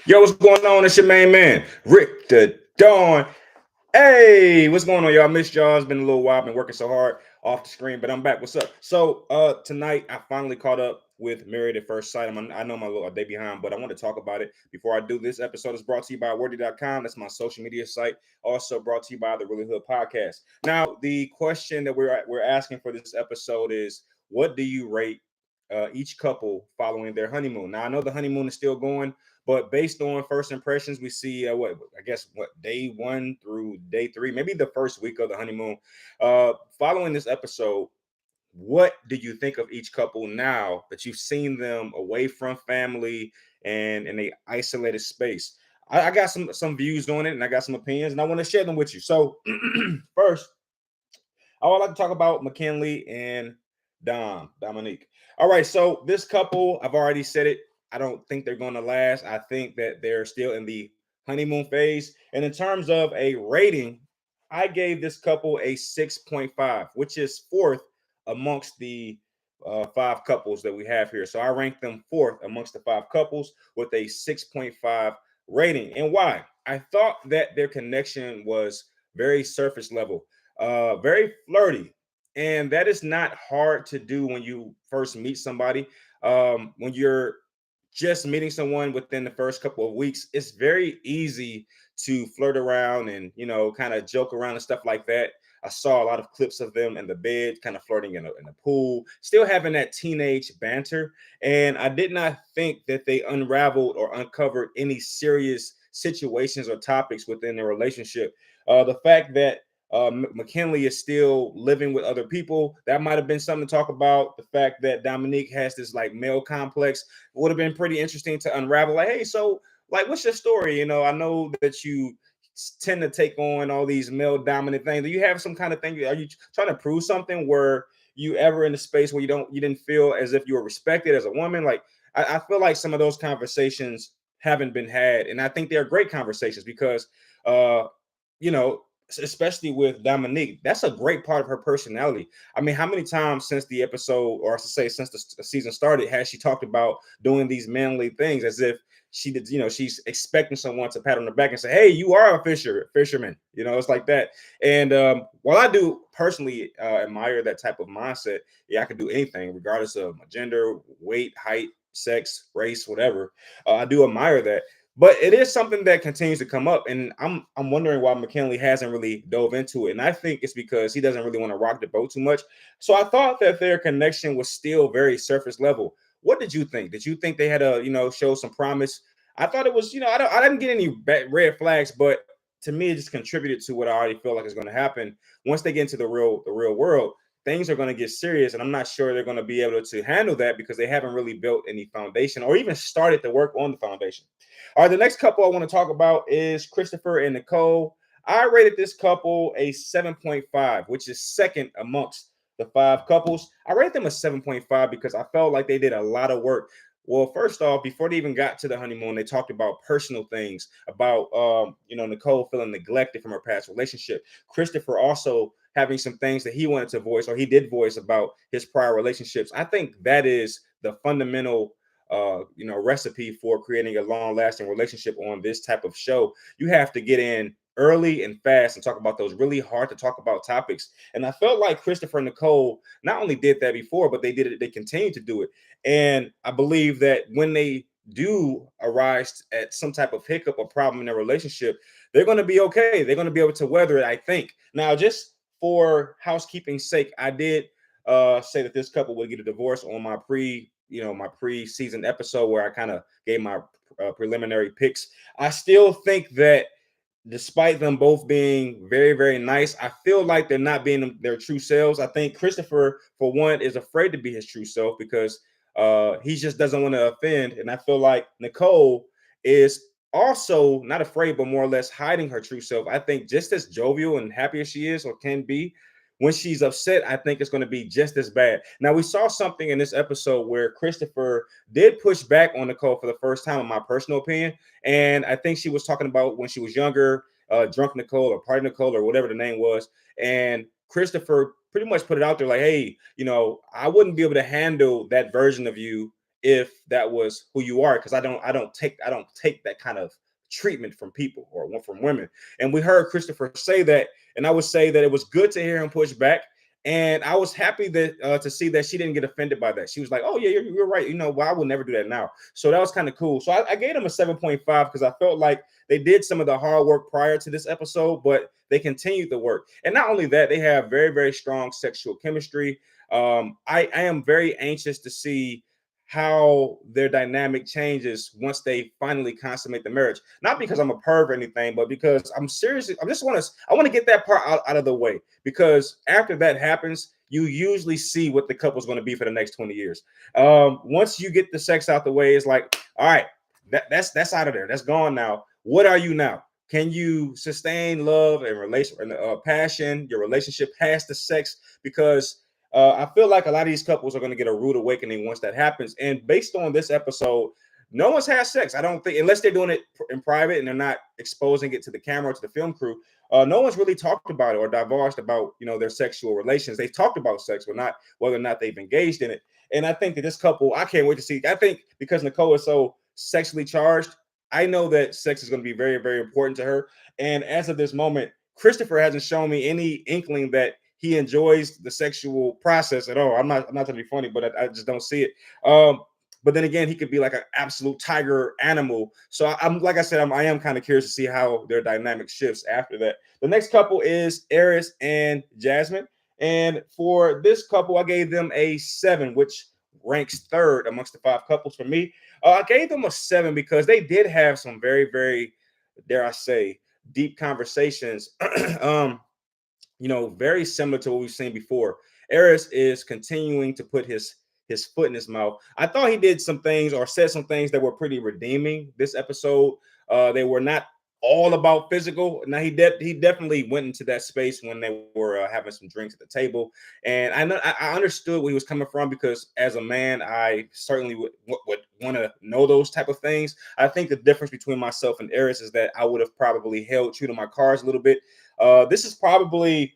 Yo, what's going on? It's your main man, Rick the Dawn. Hey, what's going on, y'all? Missed y'all. It's been a little while. I've been working so hard off the screen, but I'm back. What's up? So, tonight I finally caught up with Married at First Sight. I know I'm a little a day behind, but I want to talk about it before I do. This episode is brought to you by Wordy.com. That's my social media site. Also brought to you by the Really Hood Podcast. Now, the question that we're asking for this episode is, what do you rate each couple following their honeymoon? Now, I know the honeymoon is still going. But based on first impressions, we see what day one through day three, maybe the first week of the honeymoon. Following this episode, what do you think of each couple now that you've seen them away from family and in a isolated space? I got some views on it, and I got some opinions, and I want to share them with you. So first, I would like to talk about McKinley and Dominique. All right, so this couple, I've already said it. I don't think they're going to last. I think that they're still in the honeymoon phase. And in terms of a rating, I gave this couple a 6.5, which is fourth amongst the five couples that we have here. So I ranked them fourth amongst the five couples with a 6.5 rating. And why? I thought that their connection was very surface level, very flirty. And that is not hard to do when you first meet somebody. When you're just meeting someone within the first couple of weeks, it's very easy to flirt around and, kind of joke around and stuff like that. I saw a lot of clips of them in the bed, kind of flirting in the pool, still having that teenage banter. And I did not think that they unraveled or uncovered any serious situations or topics within their relationship. The fact that McKinley is still living with other people, that might have been something to talk about. The fact that Dominique has this like male complex would have been pretty interesting to unravel. Like, hey, so like, what's your story? I know that you tend to take on all these male dominant things. Do you have some kind of thing? Are you trying to prove something? Were you ever in a space where you didn't feel as if you were respected as a woman? Like, I feel like some of those conversations haven't been had, and I think they're great conversations because, uh, you know, especially with Dominique, that's a great part of her personality. I mean, how many times since the episode, or I should say, since the season started, has she talked about doing these manly things as if she did, she's expecting someone to pat on the back and say, "Hey, you are a fisherman." It's like that. And while I do personally admire that type of mindset, yeah, I could do anything regardless of my gender, weight, height, sex, race, whatever. I do admire that. But it is something that continues to come up, and I'm wondering why McKinley hasn't really dove into it. And I think it's because he doesn't really want to rock the boat too much. So I thought that their connection was still very surface level. What did you think? Did you think they had a show some promise? I thought it was I didn't get any red flags, but to me it just contributed to what I already feel like is going to happen once they get into the real world. Things are going to get serious, and I'm not sure they're going to be able to handle that because they haven't really built any foundation or even started to work on the foundation. All right, the next couple I want to talk about is Christopher and Nicole. I rated this couple a 7.5, which is second amongst the five couples. I rated them a 7.5 because I felt like they did a lot of work. Well, first off, before they even got to the honeymoon, they talked about personal things, about Nicole feeling neglected from her past relationship. Christopher also having some things that he wanted to voice, or he did voice, about his prior relationships. I think that is the fundamental recipe for creating a long-lasting relationship on this type of show. You have to get in early and fast and talk about those really hard to talk about topics. And I felt like Christopher and Nicole not only did that before, but they continue to do it. And I believe that when they do arise at some type of hiccup or problem in their relationship, they're going to be okay. They're going to be able to weather it, I think. Now, just for housekeeping's sake, I did say that this couple would get a divorce on my pre-season episode where I kind of gave my preliminary picks. I still think that despite them both being very, very nice, I feel like they're not being their true selves. I think Christopher, for one, is afraid to be his true self because he just doesn't want to offend. And I feel like Nicole is also not afraid, but more or less hiding her true self. I think just as jovial and happy as she is or can be, when she's upset, I think it's going to be just as bad. Now, we saw something in this episode where Christopher did push back on Nicole for the first time, in my personal opinion. And I think she was talking about when she was younger, drunk Nicole or party Nicole or whatever the name was. And Christopher pretty much put it out there like, hey, I wouldn't be able to handle that version of you if that was who you are, because I don't take that kind of treatment from people or from women. And we heard Christopher say that, and I would say that it was good to hear him push back. And I was happy that to see that she didn't get offended by that. She was like, "Oh yeah, you're right. Well, I will never do that now." So that was kind of cool. So I gave them a 7.5 because I felt like they did some of the hard work prior to this episode, but they continued the work. And not only that, they have very, very strong sexual chemistry. I am very anxious to see how their dynamic changes once they finally consummate the marriage. Not because I'm a perv or anything, but because I'm seriously, I want to get that part out of the way, because after that happens, you usually see what the couple's going to be for the next 20 years. Once you get the sex out the way, it's like, all right, that's out of there. That's gone now. What are you now? Can you sustain love and passion, your relationship past the sex? Because I feel like a lot of these couples are going to get a rude awakening once that happens. And based on this episode, no one's had sex. I don't think, unless they're doing it in private and they're not exposing it to the camera or to the film crew. No one's really talked about it or divulged about their sexual relations. They've talked about sex, but not whether or not they've engaged in it. And I think that this couple, I can't wait to see. I think because Nicole is so sexually charged, I know that sex is going to be very, very important to her. And as of this moment, Christopher hasn't shown me any inkling that he enjoys the sexual process at all. I'm not trying to be funny, but I just don't see it. But then again, he could be like an absolute tiger animal. So I'm like I said, I am kind of curious to see how their dynamic shifts after that. The next couple is Eris and Jasmine. And for this couple, I gave them a 7, which ranks third amongst the 5 couples for me. I gave them a 7 because they did have some very, very, dare I say, deep conversations. Very similar to what we've seen before. Eris is continuing to put his foot in his mouth. I thought he did some things or said some things that were pretty redeeming this episode. They were not all about physical. Now he definitely went into that space when they were having some drinks at the table, and I understood where he was coming from, because as a man, I certainly would want to know those type of things. I think the difference between myself and Eris is that I would have probably held true to my cards a little bit. This is probably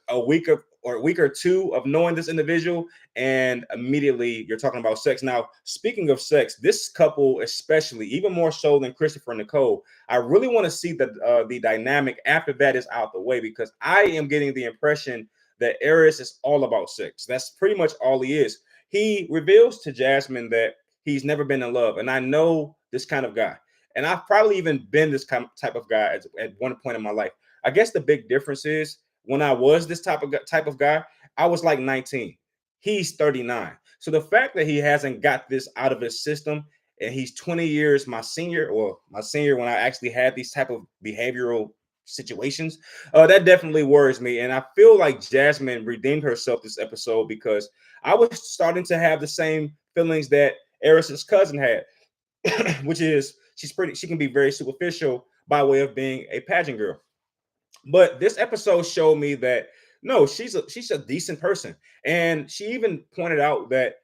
a week or two of knowing this individual, and immediately you're talking about sex. Now, speaking of sex, this couple, especially, even more so than Christopher and Nicole, I really want to see the dynamic after that is out the way, because I am getting the impression that Eris is all about sex. That's pretty much all he is. He reveals to Jasmine that he's never been in love, and I know this kind of guy, and I've probably even been this type of guy at one point in my life. I guess the big difference is, when I was this type of guy, I was like 19. He's 39. So the fact that he hasn't got this out of his system, and he's 20 years my senior, or my senior when I actually had these type of behavioral situations, that definitely worries me. And I feel like Jasmine redeemed herself this episode, because I was starting to have the same feelings that Eris's cousin had, which is she can be very superficial by way of being a pageant girl. But this episode showed me that no, she's a decent person. And she even pointed out that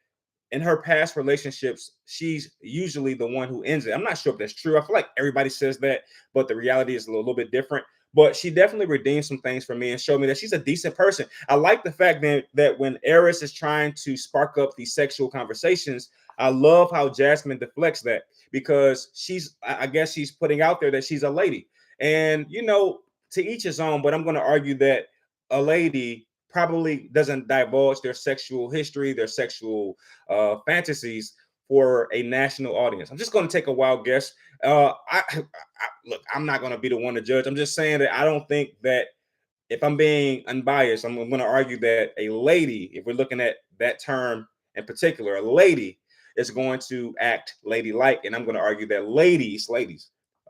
in her past relationships, she's usually the one who ends it. I'm not sure if that's true. I feel like everybody says that, but the reality is a little bit different. But she definitely redeemed some things for me and showed me that she's a decent person. I like the fact that when Eris is trying to spark up these sexual conversations, I love how Jasmine deflects that, because I guess she's putting out there that she's a lady. And, to each his own, but I'm going to argue that a lady probably doesn't divulge their sexual history, their sexual fantasies for a national audience. I'm just going to take a wild guess. Look, I'm not going to be the one to judge. I'm just saying that I don't think that, if I'm being unbiased, I'm going to argue that a lady, if we're looking at that term in particular, a lady is going to act ladylike. And I'm going to argue that ladies,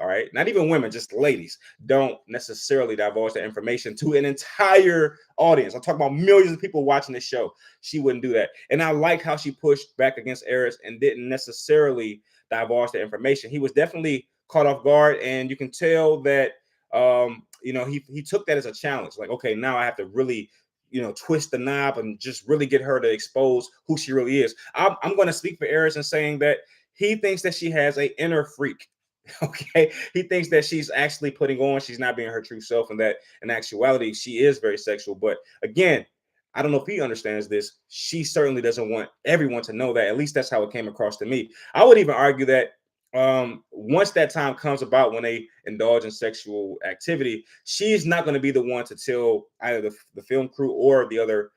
all right, not even women, just ladies, don't necessarily divulge that information to an entire audience. I'm talking about millions of people watching this show. She wouldn't do that. And I like how she pushed back against Eris and didn't necessarily divulge the information. He was definitely caught off guard, and you can tell that he took that as a challenge. Like, okay, now I have to really twist the knob and just really get her to expose who she really is. I'm going to speak for Eris in saying that he thinks that she has a inner freak. Okay, he thinks that she's actually putting on, she's not being her true self, and that in actuality she is very sexual. But again, I don't know if he understands this. She certainly doesn't want everyone to know that. At least that's how it came across to me. I would even argue that once that time comes about when they indulge in sexual activity, she's not going to be the one to tell either the film crew or the other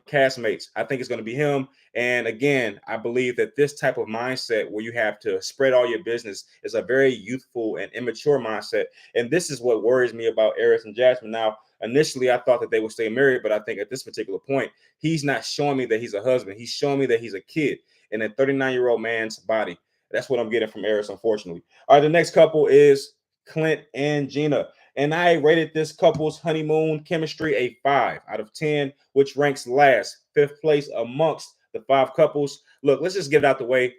castmates. I think it's going to be him. And again, I believe that this type of mindset where you have to spread all your business is a very youthful and immature mindset. And this is what worries me about Eris and Jasmine. Now, initially, I thought that they would stay married, but I think at this particular point, he's not showing me that he's a husband. He's showing me that he's a kid in a 39-year-old man's body. That's what I'm getting from Eris, unfortunately. All right, the next couple is Clint and Gina. And I rated this couple's honeymoon chemistry a 5 out of 10, which ranks last, fifth place amongst the 5 couples. Look, let's just get it out the way.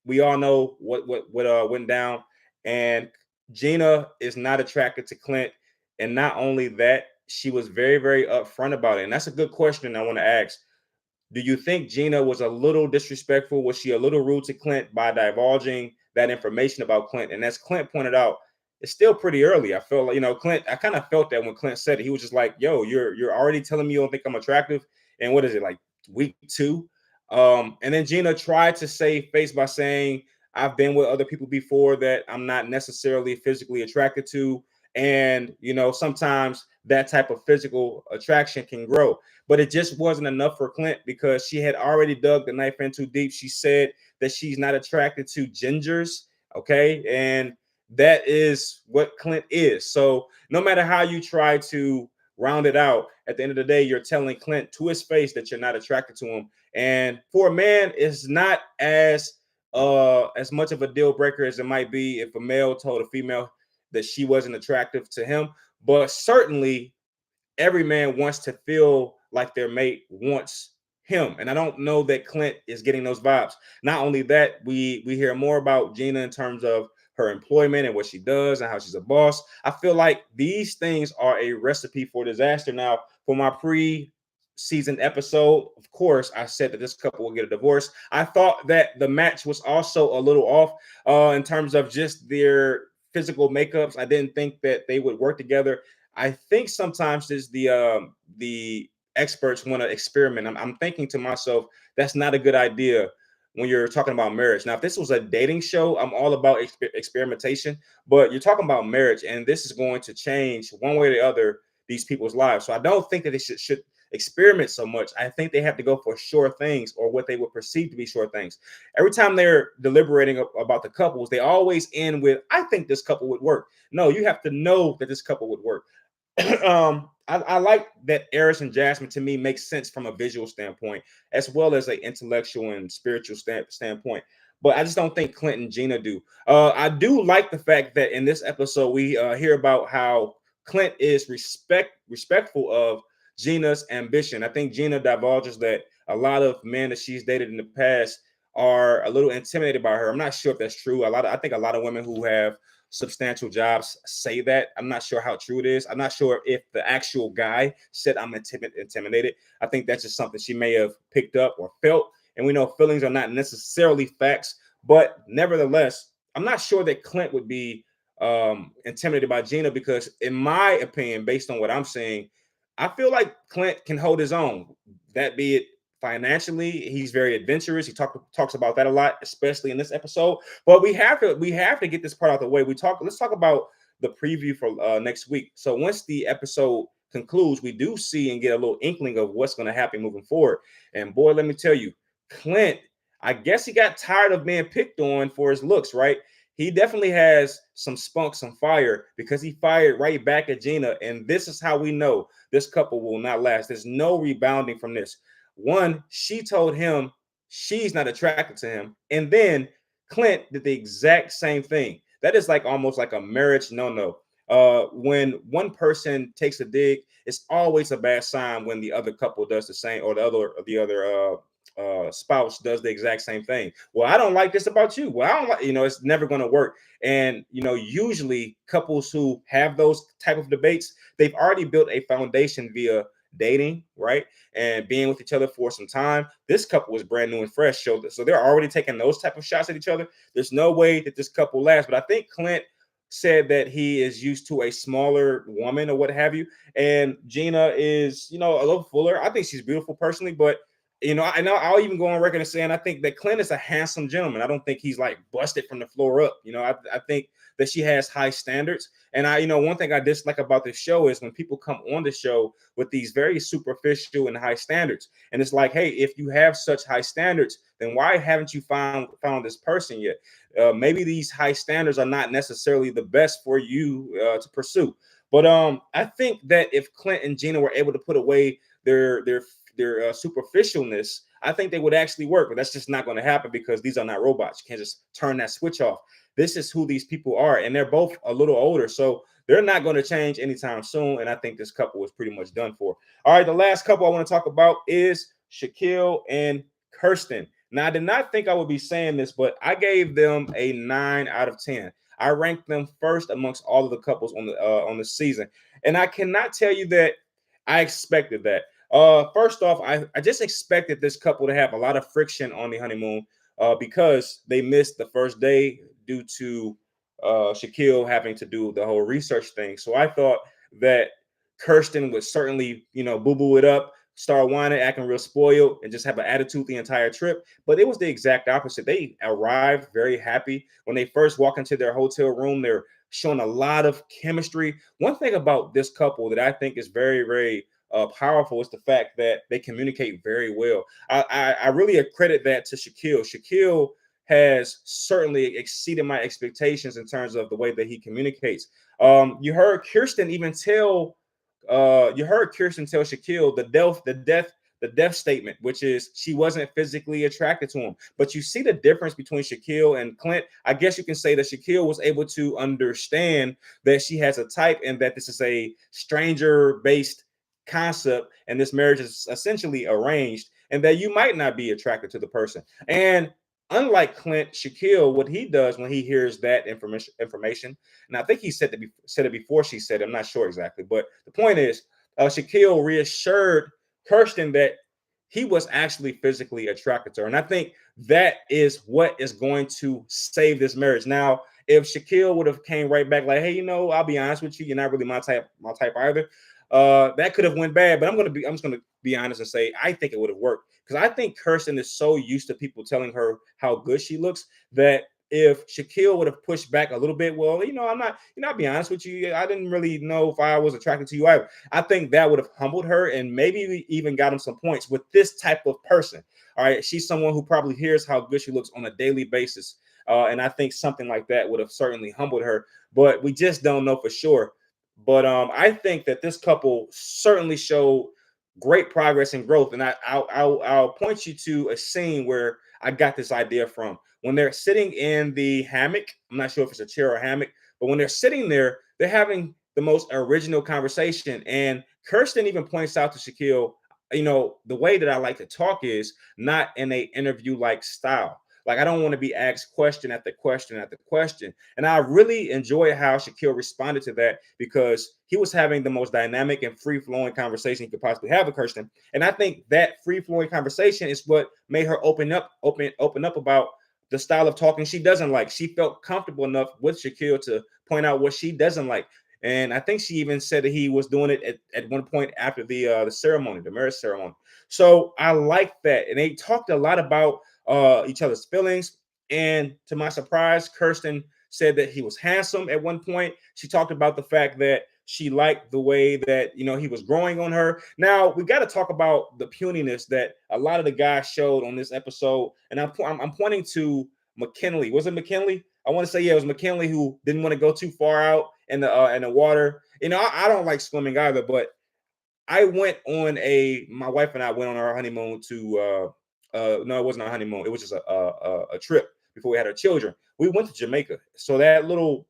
We all know what went down, and Gina is not attracted to Clint. And not only that, she was very, very upfront about it. And that's a good question I want to ask. Do you think Gina was a little disrespectful? Was she a little rude to Clint by divulging that information about Clint? And as Clint pointed out, it's still pretty early. I feel like, Clint, I kind of felt that when Clint said it, he was just like, yo, you're already telling me you don't think I'm attractive. And what is it, like week 2? And then Gina tried to save face by saying, I've been with other people before that I'm not necessarily physically attracted to. And, sometimes that type of physical attraction can grow. But it just wasn't enough for Clint because she had already dug the knife in too deep. She said that she's not attracted to gingers. Okay. And that is what Clint is. So no matter how you try to round it out, at the end of the day, you're telling Clint to his face that you're not attracted to him. And for a man, it's not as much of a deal breaker as it might be if a male told a female that she wasn't attractive to him. But certainly every man wants to feel like their mate wants him. And I don't know that Clint is getting those vibes. Not only that, we hear more about Gina in terms of her employment and what she does and how she's a boss. I feel like these things are a recipe for disaster. Now, for my pre-season episode, of course, I said that this couple will get a divorce. I thought that the match was also a little off in terms of just their physical makeups. I didn't think that they would work together. I think sometimes the experts want to experiment. I'm thinking to myself, that's not a good idea when you're talking about marriage. Now, if this was a dating show, I'm all about experimentation, but you're talking about marriage, and this is going to change one way or the other these people's lives. So I don't think that they should experiment so much. I think they have to go for sure things or what they would perceive to be sure things. Every time they're deliberating about the couples, they always end with, I think this couple would work. No, you have to know that this couple would work. I like that Eris and Jasmine to me makes sense from a visual standpoint, as well as an intellectual and spiritual standpoint. But I just don't think Clint and Gina do. I do like the fact that in this episode we hear about how Clint is respectful of Gina's ambition. I think Gina divulges that a lot of men that she's dated in the past are a little intimidated by her. I'm not sure if that's true. I think a lot of women who have substantial jobs say that. I'm not sure how true it is. I'm not sure if the actual guy said I'm intimidated. I think that's just something she may have picked up or felt. And we know feelings are not necessarily facts, but nevertheless, I'm not sure that Clint would be intimidated by Gina because, in my opinion, based on what I'm seeing, I feel like Clint can hold his own. That be it financially, he's very adventurous. He talks about that a lot, especially in this episode. But we have to get this part out of the way. Let's talk about the preview for next week. So once the episode concludes, we do see and get a little inkling of what's going to happen moving forward. And boy, let me tell you, Clint, I guess he got tired of being picked on for his looks, right? He definitely has some spunk, some fire, because he fired right back at Gina. And this is how we know this couple will not last. There's no rebounding from this. One, she told him she's not attracted to him. And then Clint did the exact same thing. That is like almost like a marriage no-no. When one person takes a dig, it's always a bad sign when the other couple does the same, or the other spouse does the exact same thing. Well, I don't like this about you. Well, I don't like, it's never going to work. And, usually couples who have those type of debates, they've already built a foundation via dating, right? And being with each other for some time. This couple was brand new and fresh. So they're already taking those type of shots at each other. There's no way that this couple lasts. But I think Clint said that he is used to a smaller woman or what have you. And Gina is, a little fuller. I think she's beautiful personally, but I know I'll even go on record and saying I think that Clint is a handsome gentleman. I don't think he's like busted from the floor up. I think that she has high standards. And one thing I dislike about this show is when people come on the show with these very superficial and high standards. And it's like, hey, if you have such high standards, then why haven't you found this person yet? Maybe these high standards are not necessarily the best for you to pursue. But I think that if Clint and Gina were able to put away their superficialness, I think they would actually work. But that's just not going to happen because these are not robots. You can't just turn that switch off. This is who these people are, and they're both a little older, so they're not going to change anytime soon. And I think this couple was pretty much done for. All right, the last couple I want to talk about is Shaquille and Kirsten. Now, I did not think I would be saying this, but I gave them a 9 out of 10. I ranked them first amongst all of the couples on the season, and I cannot tell you that I expected that. First off, I just expected this couple to have a lot of friction on the honeymoon because they missed the first day due to Shaquille having to do the whole research thing. So I thought that Kirsten would certainly, boo-boo it up, start whining, acting real spoiled, and just have an attitude the entire trip. But it was the exact opposite. They arrived very happy. When they first walk into their hotel room, they're showing a lot of chemistry. One thing about this couple that I think is very, very powerful is the fact that they communicate very well. I really credit that to Shaquille. Shaquille has certainly exceeded my expectations in terms of the way that he communicates. You heard Kirsten tell Shaquille the death statement, which is she wasn't physically attracted to him. But you see the difference between Shaquille and Clint. I guess you can say that Shaquille was able to understand that she has a type and that this is a stranger-based concept and this marriage is essentially arranged and that you might not be attracted to the person. And unlike Clint, Shaquille, what he does when he hears that information, and I think he said it before she said it, I'm not sure exactly, but the point is, Shaquille reassured Kirsten that he was actually physically attracted to her, and I think that is what is going to save this marriage. Now, if Shaquille would have came right back like, hey, I'll be honest with you, you're not really my type either. That could have went bad, but I'm just gonna be honest and say I think it would have worked because I think Kirsten is so used to people telling her how good she looks that if Shaquille would have pushed back a little bit, well, I'm not, I'll be honest with you, I didn't really know if I was attracted to you either. I think that would have humbled her and maybe even got him some points with this type of person. All right, she's someone who probably hears how good she looks on a daily basis, and I think something like that would have certainly humbled her, but we just don't know for sure. But I think that this couple certainly showed great progress and growth. And I'll point you to a scene where I got this idea from. When they're sitting in the hammock, I'm not sure if it's a chair or a hammock, but when they're sitting there, they're having the most original conversation. And Kirsten even points out to Shaquille, the way that I like to talk is not in a interview like style. Like I don't want to be asked question after question after question. And I really enjoy how Shaquille responded to that because he was having the most dynamic and free-flowing conversation he could possibly have with Kirsten. And I think that free-flowing conversation is what made her open up about the style of talking she doesn't like. She felt comfortable enough with Shaquille to point out what she doesn't like. And I think she even said that he was doing it at one point after the ceremony, the marriage ceremony. So I like that. And they talked a lot about each other's feelings. And to my surprise, Kirsten said that he was handsome at one point. She talked about the fact that she liked the way that he was growing on her. Now we got to talk about the puniness that a lot of the guys showed on this episode, and I'm pointing to McKinley. Was it McKinley? I want to say, yeah, it was McKinley who didn't want to go too far out in the water. I don't like swimming either, but my wife and I went on our honeymoon to no, it wasn't a honeymoon. It was just a trip before we had our children. We went to Jamaica. So that little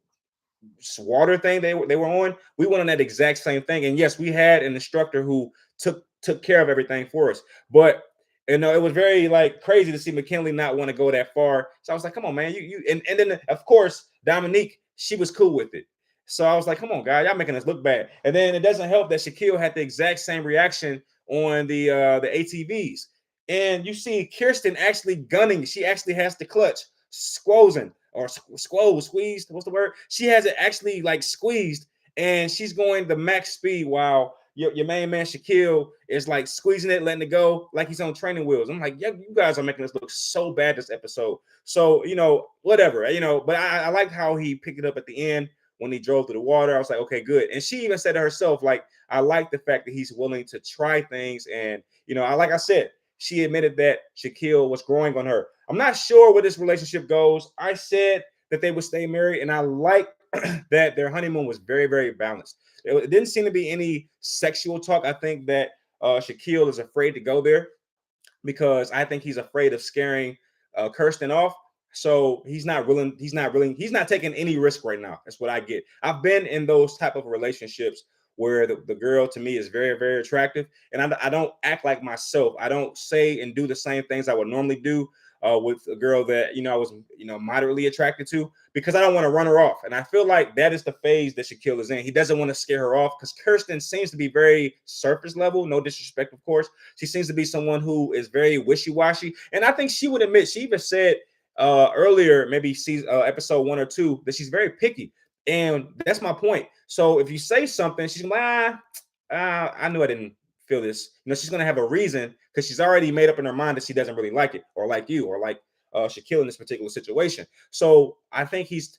water thing they were on, we went on that exact same thing. And yes, we had an instructor who took care of everything for us. But it was very like crazy to see McKinley not want to go that far. So I was like, come on, man. And then of course Dominique, she was cool with it. So I was like, come on, guys, y'all making us look bad. And then it doesn't help that Shaquille had the exact same reaction on the ATVs. And you see Kirsten actually gunning. She actually has the clutch, squozing. or squeezed. What's the word? She has it actually like squeezed, and she's going the max speed while your main man Shaquille is like squeezing it, letting it go like he's on training wheels. I'm like, yeah, you guys are making us look so bad this episode. So whatever, but I like how he picked it up at the end when he drove through the water. I was like, okay, good. And she even said to herself, like, I like the fact that he's willing to try things. And like I said, she admitted that Shaquille was growing on her. I'm not sure where this relationship goes. I said that they would stay married, and I like that their honeymoon was very, very balanced. It didn't seem to be any sexual talk. I think that Shaquille is afraid to go there because I think he's afraid of scaring Kirsten off. So he's not willing. He's not taking any risk right now. That's what I get. I've been in those type of relationships where the girl to me is very, very attractive, and I don't act like myself. I don't say and do the same things I would normally do with a girl that I was moderately attracted to, because I don't want to run her off. And I feel like that is the phase that Shaquille is in. He doesn't want to scare her off because Kirsten seems to be very surface level. No disrespect, of course. She seems to be someone who is very wishy-washy, and I think she would admit. She even said earlier, maybe episode 1 or 2, that she's very picky. And that's my point. So if you say something, she's like, I knew I didn't feel this. She's gonna have a reason because she's already made up in her mind that she doesn't really like it, or like you, or like Shaquille in this particular situation. So I think he's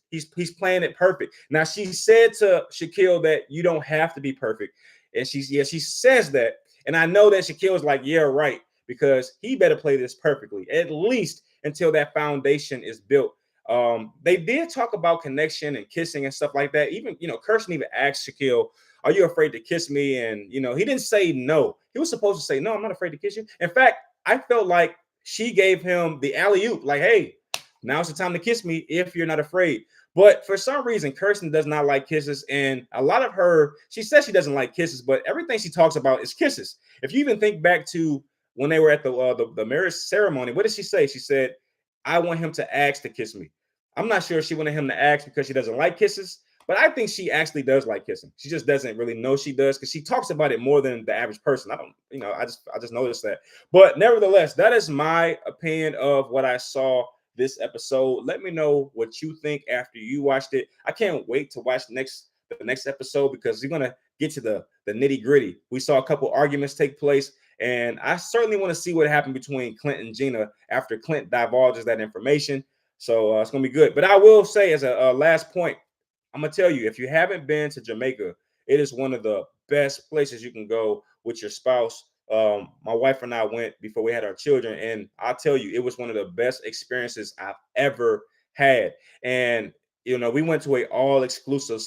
playing it perfect. Now she said to Shaquille that you don't have to be perfect, and she says that, and I know that Shaquille is like, yeah, right, because he better play this perfectly, at least until that foundation is built. They did talk about connection and kissing and stuff like that. Even, Kirsten even asked Shaquille, are you afraid to kiss me? And, he didn't say no. He was supposed to say, no, I'm not afraid to kiss you. In fact, I felt like she gave him the alley-oop, like, hey, now's the time to kiss me if you're not afraid. But for some reason, Kirsten does not like kisses. And a lot of she says she doesn't like kisses, but everything she talks about is kisses. If you even think back to when they were at the marriage ceremony, what did she say? She said, I want him to ask to kiss me. I'm not sure if she wanted him to ask because she doesn't like kisses, but I think she actually does like kissing. She just doesn't really know she does because she talks about it more than the average person. I don't, I just noticed that. But nevertheless, that is my opinion of what I saw this episode. Let me know what you think after you watched it. I can't wait to watch the next episode because we're gonna get to the nitty gritty. We saw a couple arguments take place, and I certainly want to see what happened between Clint and Gina after Clint divulges that information. So it's gonna be good. But I will say, as a last point, I'm gonna tell you, if you haven't been to Jamaica, it is one of the best places you can go with your spouse. My wife and I went before we had our children, and I'll tell you, it was one of the best experiences I've ever had. And we went to a all exclusive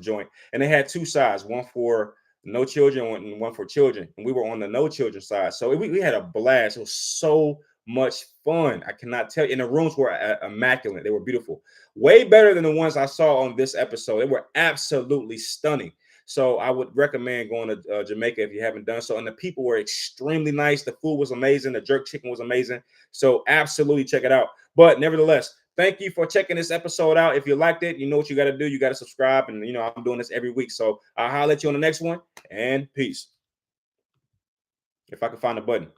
joint, and they had two sides, one for no children and one for children, and we were on the no children side. So we had a blast. It was so much fun. I cannot tell you. And the rooms were immaculate. They were beautiful, way better than the ones I saw on this episode. They were absolutely stunning. So I would recommend going to Jamaica if you haven't done so. And the people were extremely nice. The food was amazing. The jerk chicken was amazing. So absolutely check it out. But nevertheless, thank you for checking this episode out. If you liked it, you know what you got to do. You got to subscribe. And, I'm doing this every week. So I'll holler at you on the next one. And peace. If I can find a button.